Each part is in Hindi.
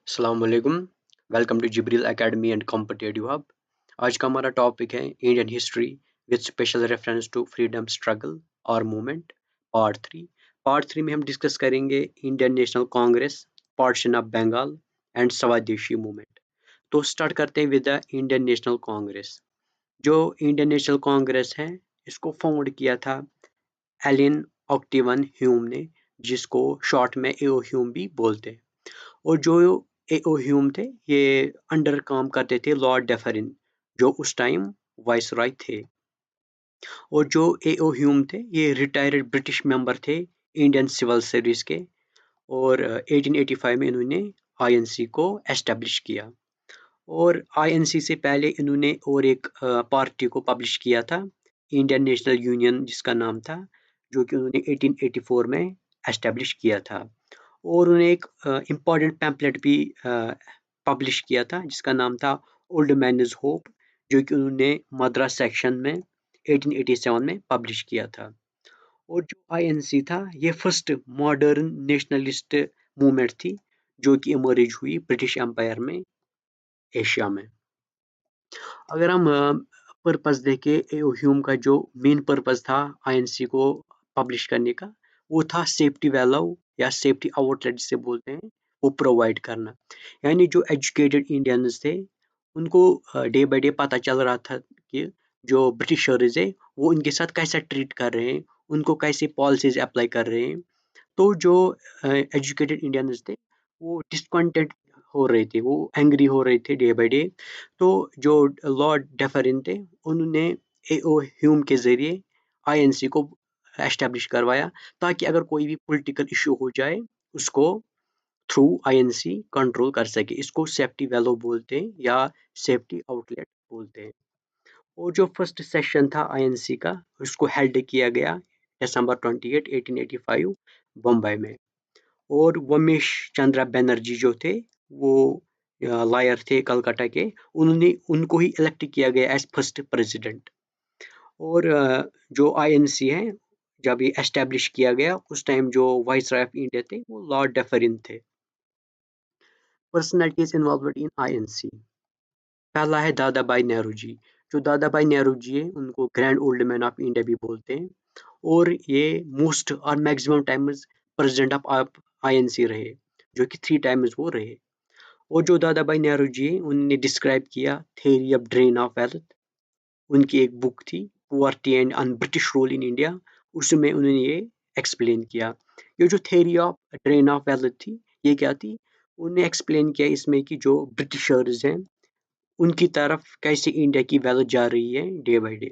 अस्सलाम वालेकुम। Welcome to Jibreel academy and competitive hub. आज का हमारा टॉपिक है Indian history with special reference to freedom struggle और मूवमेंट पार्ट 3 में हम डिस्कस करेंगे Indian National Congress, partition of Bengal and Swadeshi movement. तो स्टार्ट करते हैं with the Indian National Congress. जो इंडियन नेशनल कांग्रेस है, इसको फाउंड किया था एलन ऑक्टिवन ह्यूम ने, जिसको शॉर्ट में एओ ह्यूम भी बोलते हैं। और जो एओ ह्यूम थे, ये अंडर काम करते थे लॉर्ड डेफरिन, जो उस टाइम वाइसरॉय थे। और जो एओ ह्यूम थे, ये रिटायर्ड ब्रिटिश मेंबर थे इंडियन सिविल सर्विस के। और 1885 में इन्होंने आईएनसी को एस्टेब्लिश किया। और आईएनसी से पहले इन्होंने और एक पार्टी को पब्लिश किया था, इंडियन नेशनल यूनियन जिसका नाम था, जो कि उन्होंने 1884 में एस्टेब्लिश किया था। और उन्होंने एक इम्पॉर्टेंट पैम्पलेट भी पब्लिश किया था, जिसका नाम था ओल्ड मैन इज होप, जो कि उन्होंने मद्रास सेक्शन में 1887 में पब्लिश किया था। और जो आईएनसी था, ये फर्स्ट मॉडर्न नेशनलिस्ट मूवमेंट थी, जो कि इमर्ज हुई ब्रिटिश एम्पायर में, एशिया में। अगर हम पर्पस देखें, ह्यूम का जो मेन पर्पस था आईएनसी को पब्लिश करने का, वो था सेफ्टी वैल्यू या सेफ्टी आउटलेट जिसे बोलते हैं, वो प्रोवाइड करना। यानी जो एजुकेटेड इंडियंस थे, उनको डे बाय डे पता चल रहा था कि जो ब्रिटिशर्स है, वो उनके साथ कैसा ट्रीट कर रहे हैं, उनको कैसे पॉलिसीज अप्लाई कर रहे हैं। तो जो एजुकेटेड इंडियंस थे, वो डिसकंटेंट हो रहे थे, वो एंग्री हो रहे थे डे बाय डे। तो जो लॉर्ड डेफरिन थे, उन्होंने एओ ह्यूम के जरिए आईएनसी को एस्टेब्लिश करवाया, ताकि अगर कोई भी पॉलिटिकल इशू हो जाए, उसको थ्रू आईएनसी कंट्रोल कर सके। इसको सेफ्टी वैल्यू बोलते हैं या सेफ्टी आउटलेट बोलते हैं। और जो फर्स्ट सेशन था आईएनसी का, उसको हेल्ड किया गया दिसंबर 28 1885 बम्बई में। और वमेश चंद्रा बनर्जी जो थे, वो लॉयर थे कलकत्ता के, उन्होंने उनको ही इलेक्ट किया गया एज फर्स्ट प्रेसिडेंट। और जो आईएनसी है, जब ये एस्टेब्लिश किया गया, उस टाइम जो वाइसरॉय ऑफ इंडिया थे, वो लॉर्ड डेफरिन थे। Personalities involved in INC. पहला है दादा भाई नेहरू जी। जो दादा भाई नेहरू जी है, उनको grand old man of India भी बोलते हैं। और ये मोस्ट और maximum times president of INC रहे, जो कि 3 टाइम्स वो रहे। और जो दादा भाई नेहरू जी हैं, उन्होंने डिस्क्राइब किया theory of drain of wealth. उनकी एक बुक थी, poverty and un British rule in India, उसमें उन्होंने ये एक्सप्लेन किया। ये जो theory of drain of wealth थी, ये क्या थी? उन्होंने एक्सप्लेन किया इसमें कि जो ब्रिटिशर्स हैं, उनकी तरफ कैसे इंडिया की वेल्थ जा रही है डे बाय डे।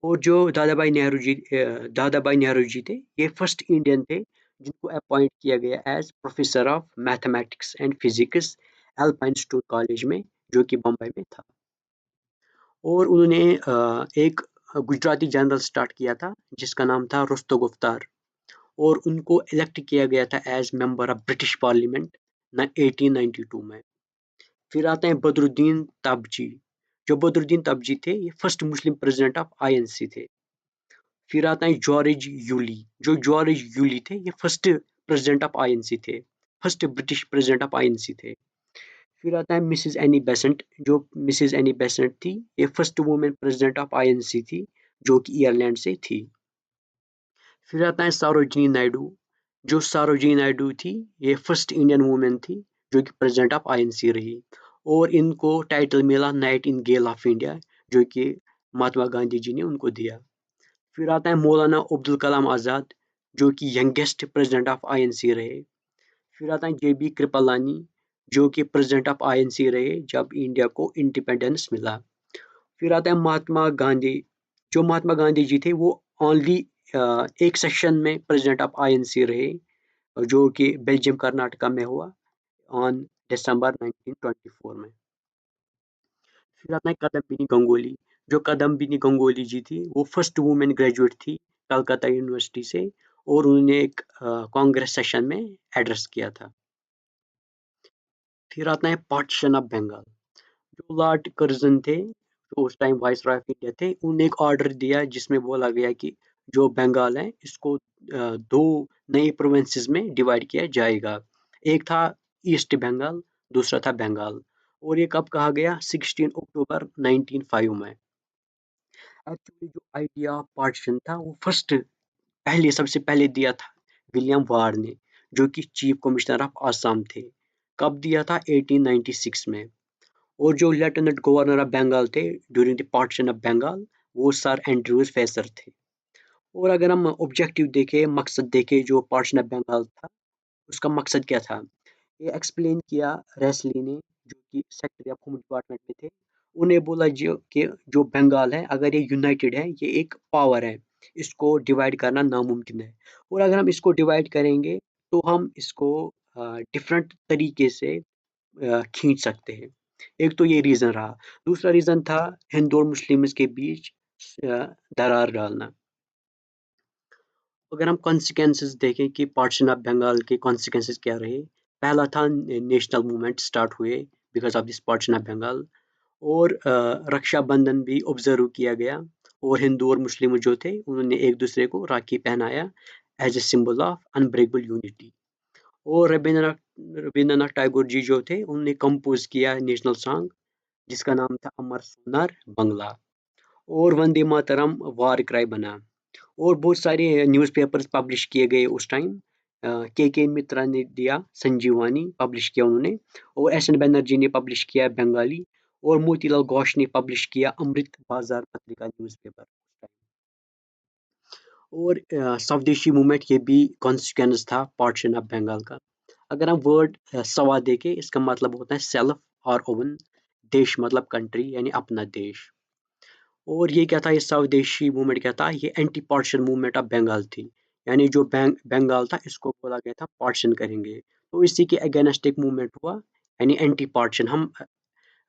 और जो दादा भाई नेहरू जी थे, ये फर्स्ट इंडियन थे जिनको अपॉइंट किया गया as professor of mathematics and physics Elphinstone college में, जो कि बम्बई में था। और उन्होंने एक गुजराती जनरल स्टार्ट किया था, जिसका नाम था रुस्तम गुफ्तार। और उनको इलेक्ट किया गया था as member of British parliament 1892 में। फिर आते हैं बदरुद्दीन तबजी। जो बदरुद्दीन तबजी थे, ये first Muslim president of INC थे। फिर आता है जॉर्ज यूली। जो जॉर्ज यूली थे, ये फर्स्ट प्रेसिडेंट ऑफ आईएनसी थे, first British president of INC थे। फिर आता है मिसेस एनी बेसेंट। जो मिसेस एनी बेसेंट थी, ये first women president of INC थी, जो कि आयरलैंड से थी। फिर आता है सरोजिनी नायडू। जो सरोजिनी नायडू थी, ये फर्स्ट इंडियन वुमेन थी, जो कि प्रेसिडेंट ऑफ आईएनसी रही। और इनको टाइटल मिला nightingale of India, जो कि महात्मा गांधी जी ने उनको दिया। फिर आता है मौलाना अब्दुल कलाम आज़ाद, जो कि यंगेस्ट प्रेसिडेंट ऑफ आईएनसी रहे। फिर आता है जेबी कृपलानी, जो कि प्रेसिडेंट ऑफ आईएनसी रहे जब इंडिया को इंडिपेंडेंस मिला। फिर आता है महात्मा गांधी। जो महात्मा गांधी जी थे, वो ओनली एक सेशन में प्रेसिडेंट ऑफ आईएनसी रहे, जो कि बेल्जियम कर्नाटका में हुआ ऑन दिसंबर 1924 में। फिर आता है कदम्बिनी गंगोली। जो कदम्बिनी गंगोली जी थी, वो फर्स्ट वुमेन ग्रेजुएट थी कलकत्ता यूनिवर्सिटी से। और उन्होंने एक कांग्रेस सेशन में एड्रेस किया था। फिर आता है पार्टीशन ऑफ बंगाल। जो लॉर्ड कर्जन थे, जो उस टाइम वाइसरॉय ऑफ इंडिया थे, उन्होंने एक ऑर्डर दिया, जिसमें बोला गया कि जो बंगाल है, इसको दो नई प्रोविंसेस में डिवाइड किया जाएगा। एक था ईस्ट बंगाल, दूसरा था बंगाल। और ये कब कहा गया? 16 अक्टूबर 1905 में। एक्चुअली जो आइडिया ऑफ पार्टीशन था वो फर्स्ट पहले सबसे पहले दिया था विलियम वार्ड ने, जो कि चीफ कमिश्नर ऑफ आसाम थे। कब दिया था? 1896 में। और जो लेफ्टिनेंट गवर्नर ऑफ बंगाल थे during the partition of Bengal, वो सर एंड्रयूज फेसर थे। और अगर हम ऑब्जेक्टिव देखें, मकसद देखें, जो पार्टीशन ऑफ बंगाल था उसका मकसद क्या था? ये एक्सप्लेन किया रेसली ने, जो कि सेक्रेटरी ऑफ होम डिपार्टमेंट में थे। उन्हें बोला जो कि जो बंगाल है अगर ये यूनाइटेड है, ये एक पावर है, इसको डिवाइड करना नामुमकिन है। और अगर हम इसको डिवाइड करेंगे तो हम इसको डिफरेंट तरीके से खींच सकते हैं। एक तो ये रीज़न रहा। दूसरा रीज़न था हिंदू और मुस्लिम्स के बीच दरार डालना। अगर हम कॉन्सिक्वेंसेस देखें कि पार्टीशन ऑफ बंगाल के कॉन्सिक्वेंसेस क्या रहे, पहला था नेशनल मूवमेंट स्टार्ट हुए because of this partition of Bengal. और रक्षाबंधन भी ऑब्जर्व किया गया, और हिंदू और मुस्लिम जो थे उन्होंने एक दूसरे को राखी पहनाया as a symbol of unbreakable unity. और रविंद्रनाथ रविंद्रनाथ टैगोर जी जो थे उन्होंने कंपोज किया नेशनल सॉन्ग जिसका नाम था अमर सोनार बंगला। और वंदे मातरम वार क्राई बना। और बहुत सारे न्यूज़पेपर्स पब्लिश किए गए उस टाइम। के मित्रा ने दिया संजीवनी पब्लिश किया उन्होंने। और एस एन बनर्जी ने पब्लिश किया बंगाली। और मोतीलाल घोष ने पब्लिश किया अमृत बाजार पत्रिका न्यूज़पेपर। और स्वदेशी मूवमेंट ये भी कॉन्सिक्वेंस था पार्टीशन ऑफ बंगाल का। अगर हम वर्ड सवा देखें, इसका मतलब होता है सेल्फ और ओवन। देश मतलब कंट्री यानी अपना देश। और ये क्या था, ये स्वदेशी मूवमेंट क्या था, ये anti partition movement of Bengal थी। यानी जो बंगाल था इसको बोला गया था पार्टीशन करेंगे, तो इसी के अगेंस्ट एक मूवमेंट हुआ। यानी एंटी पार्टीशन, हम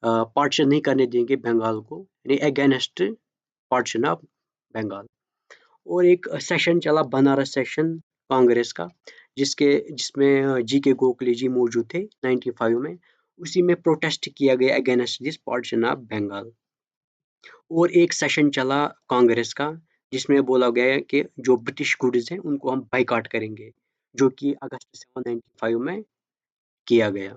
पार्टीशन नहीं करने देंगे बंगाल को, यानी अगेंस्ट पार्टीशन ऑफ बंगाल। और एक सेशन चला बनारस सेशन कांग्रेस का, जिसमें जी के गोखले जी मौजूद थे 95 में। उसी में प्रोटेस्ट किया गया against this partition of Bengal. और एक सेशन चला कांग्रेस का, जिसमें बोला गया है कि जो ब्रिटिश गुड्स हैं उनको हम बाइकआउट करेंगे, जो कि अगस्त 795 में किया गया।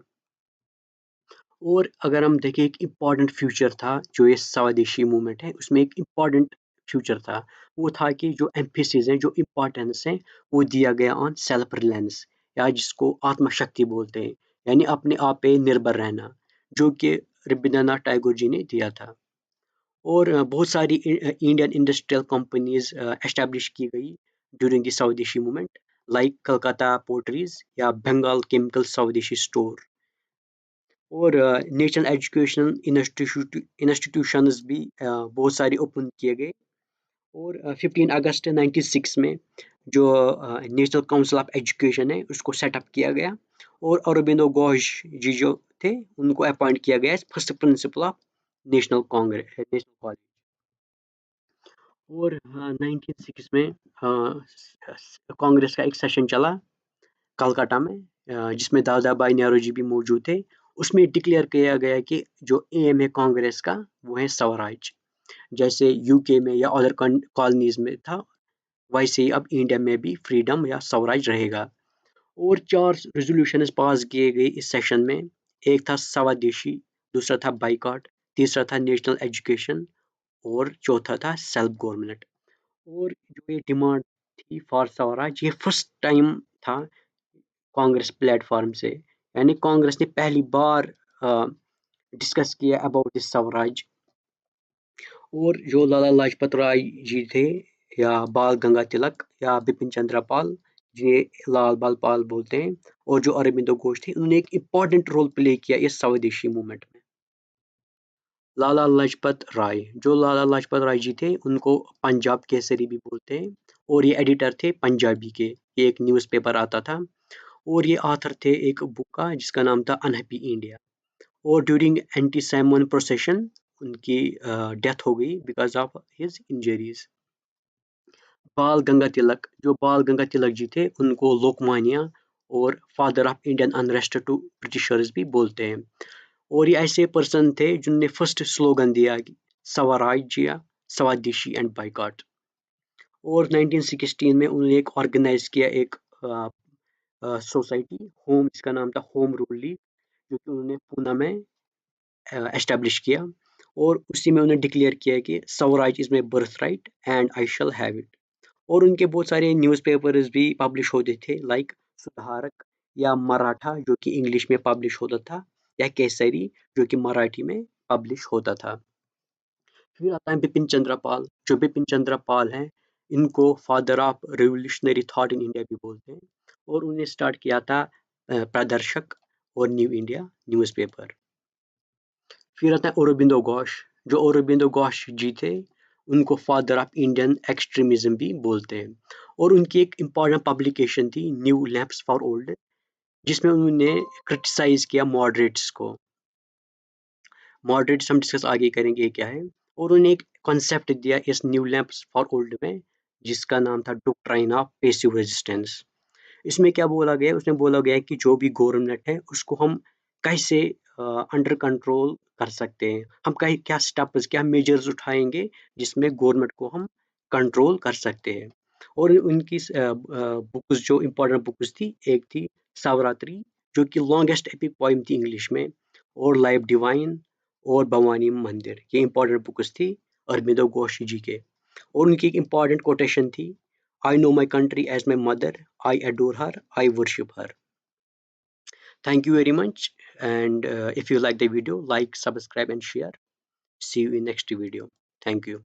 और अगर हम देखें, एक इम्पॉर्टेंट फ्यूचर था जो ये स्वदेशी मूवमेंट है, उसमें एक इम्पॉर्टेंट फ्यूचर था। वो था कि जो एम्फेसिस है, जो इम्पोर्टेंस है, वो दिया गया ऑन सेल्फ रिलायंस, या जिसको आत्मशक्ति बोलते हैं, यानी अपने आप पे निर्भर रहना, जो कि रविंद्रनाथ टैगोर जी ने दिया था। और बहुत सारी इंडियन इंडस्ट्रियल कंपनीज एस्टैब्लिश की गई ड्यूरिंग द स्वदेशी मूवमेंट, लाइक कलकत्ता पोर्टरीज या बंगाल केमिकल स्वदेशी स्टोर। और नेशनल एजुकेशन इंस्टीट्यूशंस भी बहुत सारे ओपन किए गए। और 15 अगस्त 96 में जो नेशनल काउंसिल ऑफ एजुकेशन है उसको सेटअप किया गया। और अरबिंदो घोष जी जो थे उनको अपॉइंट किया गया first principle of national college. और 1906 में कांग्रेस का एक सेशन चला कलकत्ता में, जिसमें दादा भाई नेहरू जी भी मौजूद थे। उसमें डिक्लेयर किया गया कि जो एम है कांग्रेस का वो है स्वराज। जैसे यूके में या अदर कॉलोनीज में था, वैसे ही अब इंडिया में भी फ्रीडम या स्वराज रहेगा। और 4 रेजोल्यूशंस पास किए गए इस सेशन में। एक था स्वदेशी, दूसरा था बाइकॉट, तीसरा था नेशनल एजुकेशन, और चौथा था सेल्फ गवर्नमेंट। और जो ये डिमांड थी फॉर स्वराज, ये फर्स्ट टाइम था कांग्रेस प्लेटफॉर्म से, यानी कांग्रेस ने पहली बार डिस्कस किया अबाउट दिस स्वराज। और जो लाला लाजपत राय जी थे, या बाल गंगा तिलक, या बिपिन चंद्र पाल, जिन्हें लाल बाल पाल बोलते हैं, और जो अरबिंदो घोष थे, उन्होंने एक इम्पॉर्टेंट रोल प्ले किया इस स्वदेशी मूवमेंट में। लाला लाजपत राय, जो लाला लाजपत राय जी थे उनको पंजाब केसरी भी बोलते हैं। और ये एडिटर थे पंजाबी के, ये एक न्यूज़पेपर आता था। और ये ऑथर थे एक बुक का जिसका नाम था अनहैप्पी इंडिया। और ड्यूरिंग एंटी सैमन प्रोसेशन उनकी डेथ हो गई बिकॉज ऑफ हिज इंजरीज। बाल गंगा तिलक, जो बाल गंगा तिलक जी थे उनको लोकमान्य और father of Indian unrest to Britishers भी बोलते हैं। और ये ऐसे पर्सन थे जिनने फर्स्ट स्लोगन दिया कि स्वराज या स्वदेशी एंड बाइकॉट। और 1916 में उन्होंने एक ऑर्गेनाइज किया एक सोसाइटी होम, इसका नाम था होम रूल लीग, जो कि उन्होंने पूना में एस्टेब्लिश किया। और उसी में उन्होंने डिक्लेयर किया कि Swaraj is my birth right and I shall have it. और उनके बहुत सारे न्यूज़पेपर्स भी पब्लिश होते थे, लाइक सुधारक या मराठा जो कि इंग्लिश में पब्लिश होता था, या केसरी जो कि मराठी में पब्लिश होता था। फिर आता है बिपिन चंद्र पाल। जो बिपिन चंद्र पाल हैं, इनको father of revolutionary thought in India भी बोलते हैं। और उन्हें स्टार्ट किया था प्रदर्शक और न्यू इंडिया न्यूज़पेपर। फिर आता है औरोबिंदो घोष। जो औरोबिंदो घोष जी थे, उनको फादर ऑफ इंडियन एक्सट्रीमिज्म भी बोलते हैं। और उनकी एक इम्पॉर्टेंट पब्लिकेशन थी न्यू लैंप्स फॉर ओल्ड, जिसमें उन्होंने क्रिटिसाइज किया मॉडरेट्स को। मॉडरेट्स हम डिस्कस आगे करेंगे ये क्या है। और उन्होंने एक कॉन्सेप्ट दिया इस न्यू लैंप्स फॉर ओल्ड में, जिसका नाम था डॉक्ट्राइन ऑफ पैसिव रेजिस्टेंस। इसमें क्या बोला गया है? उसमें बोला गया है कि जो भी गवर्नमेंट है उसको हम कैसे अंडर कंट्रोल कर सकते हैं, हम कहीं क्या स्टेप्स, क्या मेजर्स उठाएंगे जिसमें गवर्नमेंट को हम कंट्रोल कर सकते हैं। और उनकी बुक्स, जो इम्पोर्टेंट बुक्स थी, एक थी सावरात्रि, जो कि लॉन्गेस्ट एपिक पोइम थी इंग्लिश में, और लाइफ डिवाइन, और भवानी मंदिर, ये इंपॉर्टेंट बुक्स थी अरबिंदो घोष जी के। और उनकी एक इम्पॉर्टेंट कोटेशन थी, I know my country as my mother. I adore her. I worship her. Thank you very much. And if you like the video, like, subscribe, and share. See you in next video. Thank you.